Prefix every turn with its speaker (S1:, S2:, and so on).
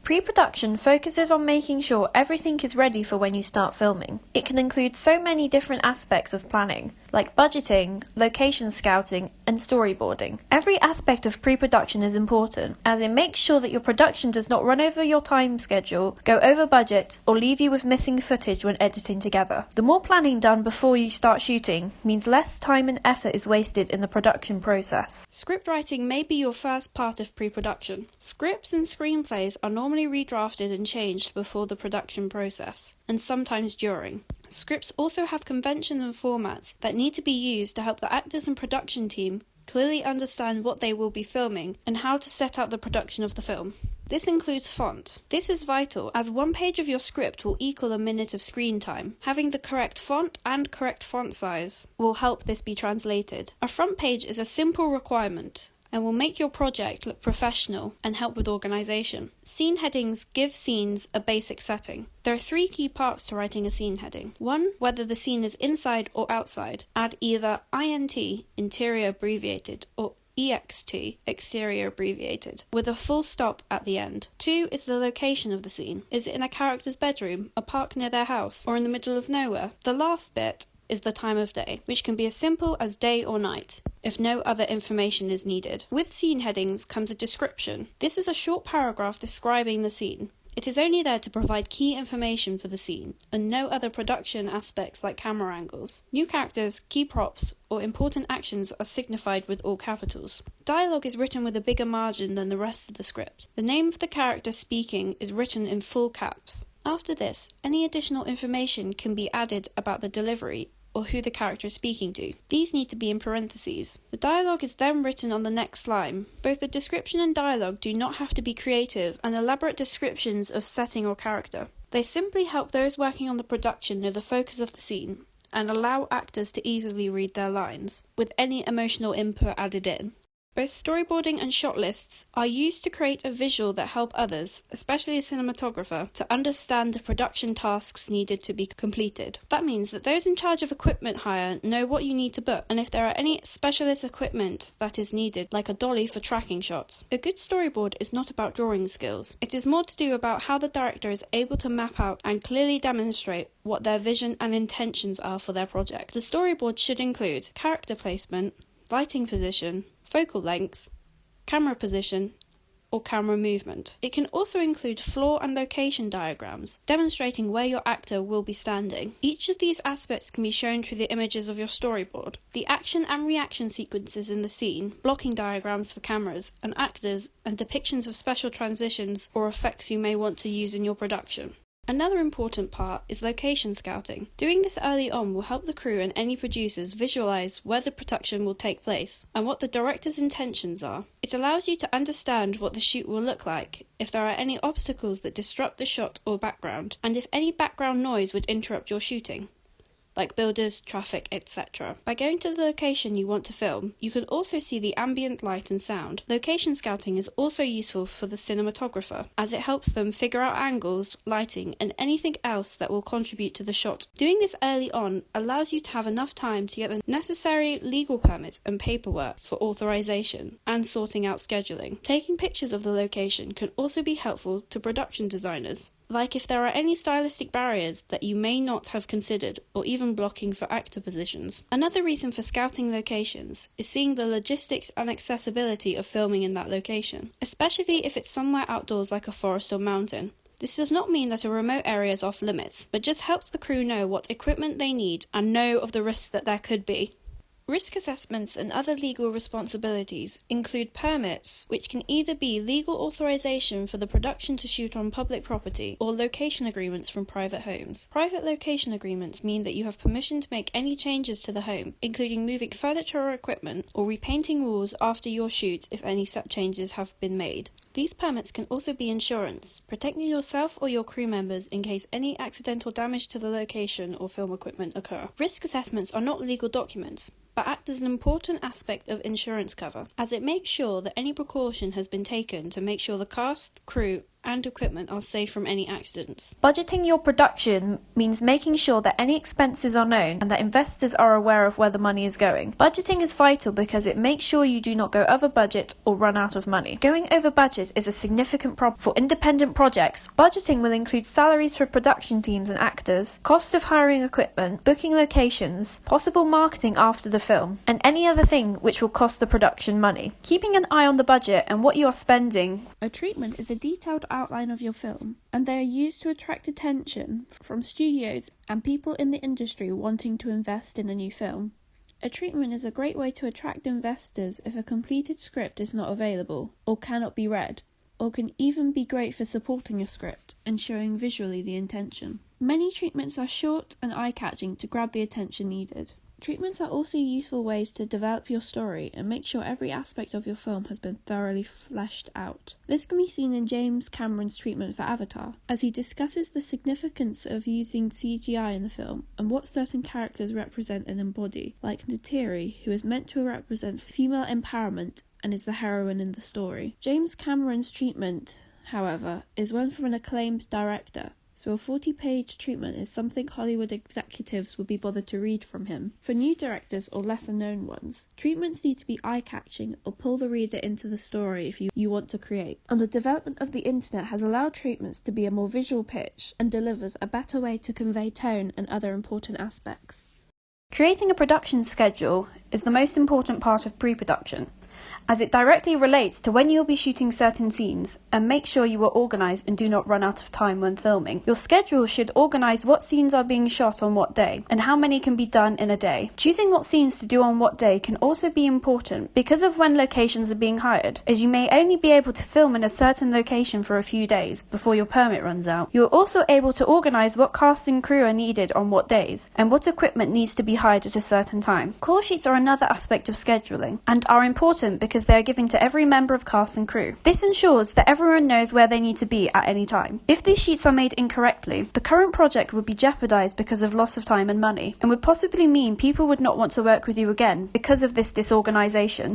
S1: Pre-production focuses on making sure everything is ready for when you start filming. It can include so many different aspects of planning, like budgeting, location scouting, and storyboarding. Every aspect of pre-production is important, as it makes sure that your production does not run over your time schedule, go over budget, or leave you with missing footage when editing together. The more planning done before you start shooting means less time and effort is wasted in the production process.
S2: Script writing may be your first part of pre-production. Scripts and screenplays are normally redrafted and changed before the production process, and sometimes during. Scripts also have conventions and formats that need to be used to help the actors and production team clearly understand what they will be filming and how to set out the production of the film. This includes font. This is vital, as one page of your script will equal a minute of screen time. Having the correct font and correct font size will help this be translated. A front page is a simple requirement and will make your project look professional and help with organisation. Scene headings give scenes a basic setting. There are 3 key parts to writing a scene heading. 1. Whether the scene is inside or outside. Add either INT, interior abbreviated, or EXT, exterior abbreviated, with a full stop at the end. 2 is the location of the scene. Is it in a character's bedroom, a park near their house, or in the middle of nowhere? The last bit is the time of day, which can be as simple as day or night, if no other information is needed. With scene headings comes a description. This is a short paragraph describing the scene. It is only there to provide key information for the scene, and no other production aspects like camera angles. New characters, key props, or important actions are signified with all capitals. Dialogue is written with a bigger margin than the rest of the script. The name of the character speaking is written in full caps. After this, any additional information can be added about the delivery or who the character is speaking to. These need to be in parentheses. The dialogue is then written on the next line. Both the description and dialogue do not have to be creative and elaborate descriptions of setting or character. They simply help those working on the production know the focus of the scene and allow actors to easily read their lines, with any emotional input added in. Both storyboarding and shot lists are used to create a visual that help others, especially a cinematographer, to understand the production tasks needed to be completed. That means that those in charge of equipment hire know what you need to book, and if there are any specialist equipment that is needed, like a dolly for tracking shots. A good storyboard is not about drawing skills. It is more to do about how the director is able to map out and clearly demonstrate what their vision and intentions are for their project. The storyboard should include character placement, lighting position, focal length, camera position, or camera movement. It can also include floor and location diagrams, demonstrating where your actor will be standing. Each of these aspects can be shown through the images of your storyboard. The action and reaction sequences in the scene, blocking diagrams for cameras and actors, and depictions of special transitions or effects you may want to use in your production. Another important part is location scouting. Doing this early on will help the crew and any producers visualize where the production will take place and what the director's intentions are. It allows you to understand what the shoot will look like, if there are any obstacles that disrupt the shot or background, and if any background noise would interrupt your shooting, like builders, traffic, etc. By going to the location you want to film, you can also see the ambient light and sound. Location scouting is also useful for the cinematographer, as it helps them figure out angles, lighting, and anything else that will contribute to the shot. Doing this early on allows you to have enough time to get the necessary legal permits and paperwork for authorization and sorting out scheduling. Taking pictures of the location can also be helpful to production designers, like if there are any stylistic barriers that you may not have considered, or even blocking for actor positions. Another reason for scouting locations is seeing the logistics and accessibility of filming in that location, especially if it's somewhere outdoors like a forest or mountain. This does not mean that a remote area is off limits, but just helps the crew know what equipment they need and know of the risks that there could be. Risk assessments and other legal responsibilities include permits, which can either be legal authorization for the production to shoot on public property or location agreements from private homes. Private location agreements mean that you have permission to make any changes to the home, including moving furniture or equipment or repainting walls after your shoot if any such changes have been made. These permits can also be insurance, protecting yourself or your crew members in case any accidental damage to the location or film equipment occur. Risk assessments are not legal documents, but act as an important aspect of insurance cover, as it makes sure that any precaution has been taken to make sure the cast, crew, and equipment are safe from any accidents.
S1: Budgeting your production means making sure that any expenses are known and that investors are aware of where the money is going. Budgeting is vital because it makes sure you do not go over budget or run out of money. Going over budget is a significant problem for independent projects. Budgeting will include salaries for production teams and actors, cost of hiring equipment, booking locations, possible marketing after the film, and any other thing which will cost the production money. Keeping an eye on the budget and what you are spending.
S2: A treatment is a detailed outline of your film, and they are used to attract attention from studios and people in the industry wanting to invest in a new film. A treatment is a great way to attract investors if a completed script is not available, or cannot be read, or can even be great for supporting a script and showing visually the intention. Many treatments are short and eye-catching to grab the attention needed. Treatments are also useful ways to develop your story and make sure every aspect of your film has been thoroughly fleshed out. This can be seen in James Cameron's treatment for Avatar, as he discusses the significance of using CGI in the film and what certain characters represent and embody, like Neytiri, who is meant to represent female empowerment and is the heroine in the story. James Cameron's treatment, however, is one from an acclaimed director, so a 40-page treatment is something Hollywood executives would be bothered to read from him. For new directors or lesser-known ones, treatments need to be eye-catching or pull the reader into the story if you want to create. And the development of the internet has allowed treatments to be a more visual pitch and delivers a better way to convey tone and other important aspects.
S1: Creating a production schedule is the most important part of pre-production, as it directly relates to when you'll be shooting certain scenes and make sure you are organised and do not run out of time when filming. Your schedule should organise what scenes are being shot on what day and how many can be done in a day. Choosing what scenes to do on what day can also be important because of when locations are being hired, as you may only be able to film in a certain location for a few days before your permit runs out. You are also able to organise what cast and crew are needed on what days and what equipment needs to be hired at a certain time. Call sheets are another aspect of scheduling and are important because they are given to every member of cast and crew. This ensures that everyone knows where they need to be at any time. If these sheets are made incorrectly, the current project would be jeopardized because of loss of time and money, and would possibly mean people would not want to work with you again because of this disorganization.